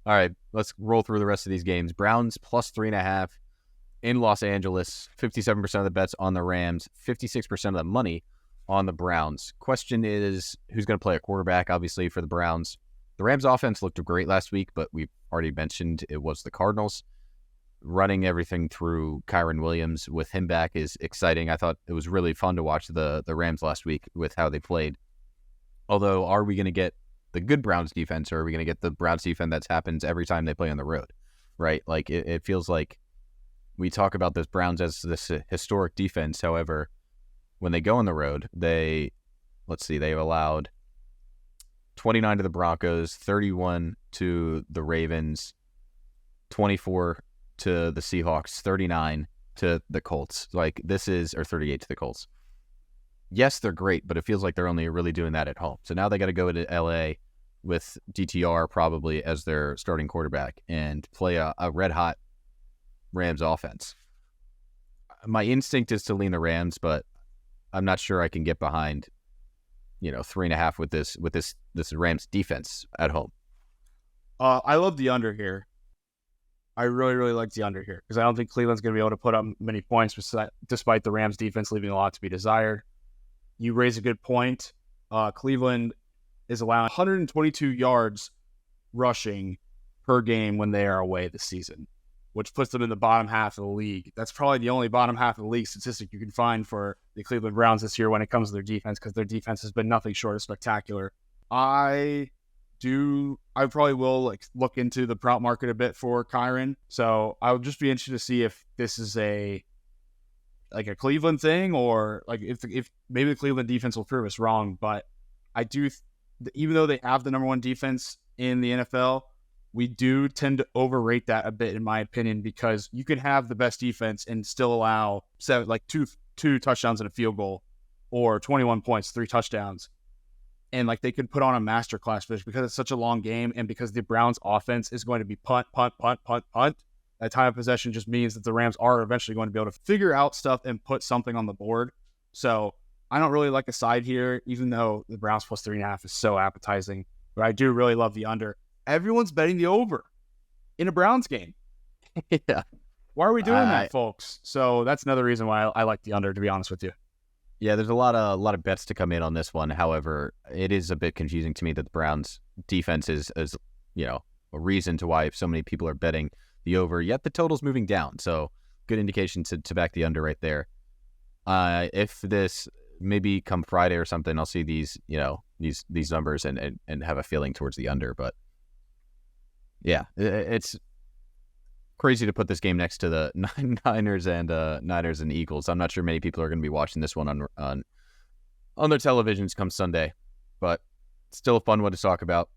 All right, let's roll through the rest of these games. Browns plus 3.5 in Los Angeles. 57% of the bets on the Rams. 56% of the money on the Browns. Question is, who's going to play a quarterback, obviously, for the Browns? The Rams offense looked great last week, but we've already mentioned it was the Cardinals. Running everything through Kyren Williams with him back is exciting. I thought it was really fun to watch the Rams last week with how they played. Although, are we going to get the good Browns defense, or are we going to get the Browns defense that happens every time they play on the road, right? Like, it feels like we talk about this Browns as this historic defense. However, when they go on the road, they've allowed 29 to the Broncos, 31 to the Ravens, 24 to the Seahawks, 39 to the Colts. Or 38 to the Colts. Yes, they're great, but it feels like they're only really doing that at home. So now they got to go to LA with DTR probably as their starting quarterback and play a red-hot Rams offense. My instinct is to lean the Rams, but I'm not sure I can get behind 3.5 with this Rams defense at home. I love the under here. I really, really like the under here because I don't think Cleveland's going to be able to put up many points despite the Rams defense leaving a lot to be desired. You raise a good point. Cleveland is allowing 122 yards rushing per game when they are away this season, which puts them in the bottom half of the league. That's probably the only bottom half of the league statistic you can find for the Cleveland Browns this year when it comes to their defense, because their defense has been nothing short of spectacular. I probably will look into the prop market a bit for Kyren. So I would just be interested to see if this is a Cleveland thing, or if maybe the Cleveland defense will prove us wrong. But I do, even though they have the number one defense in the NFL, we do tend to overrate that a bit, in my opinion, because you can have the best defense and still allow two touchdowns and a field goal, or 21 points, 3 touchdowns. And they could put on a masterclass for this because it's such a long game, and because the Browns offense is going to be punt. That time of possession just means that the Rams are eventually going to be able to figure out stuff and put something on the board. So I don't really like a side here, even though the Browns plus 3.5 is so appetizing. But I do really love the under. Everyone's betting the over in a Browns game. Yeah. Why are we doing that, folks? So that's another reason why I like the under, to be honest with you. Yeah, there's a lot of bets to come in on this one. However, it is a bit confusing to me that the Browns defense is a reason to why so many people are betting the over, yet the total's moving down. So good indication to back the under right there. If this maybe come Friday or something, I'll see these numbers and have a feeling towards the under. But yeah, it's crazy to put this game next to the Niners and Eagles. I'm not sure many people are going to be watching this one on their televisions come Sunday, but still a fun one to talk about.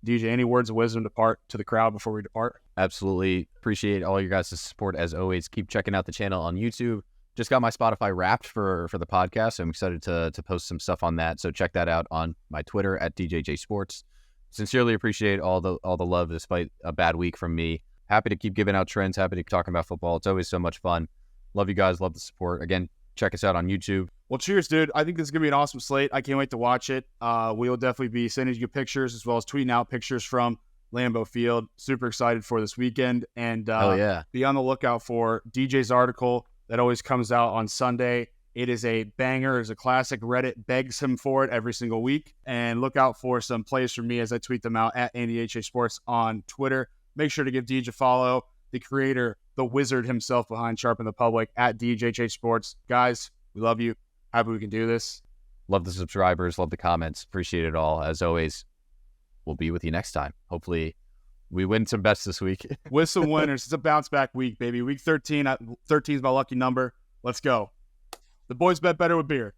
DJ, any words of wisdom to the crowd before we depart? Absolutely. Appreciate all your guys' support as always. Keep checking out the channel on YouTube. Just got my Spotify Wrapped for the podcast, so I'm excited to post some stuff on that. So check that out on my Twitter at DJJ Sports. Sincerely appreciate all the love despite a bad week from me. Happy to keep giving out trends. Happy to keep talking about football. It's always so much fun. Love you guys. Love the support. Again, check us out on YouTube. Well, cheers, dude. I think this is going to be an awesome slate. I can't wait to watch it. We will definitely be sending you pictures as well as tweeting out pictures from Lambeau Field. Super excited for this weekend. And be on the lookout for DJ's article that always comes out on Sunday. It is a banger. It's a classic. Reddit begs him for it every single week. And look out for some plays from me as I tweet them out at AndyHA Sports on Twitter. Make sure to give Deej a follow. The creator, the wizard himself behind Sharpen the Public at DJJ Sports. Guys, we love you. Happy we can do this. Love the subscribers. Love the comments. Appreciate it all. As always, we'll be with you next time. Hopefully, we win some bets this week. With some winners. It's a bounce back week, baby. Week 13. 13 is my lucky number. Let's go. The boys bet better with beer.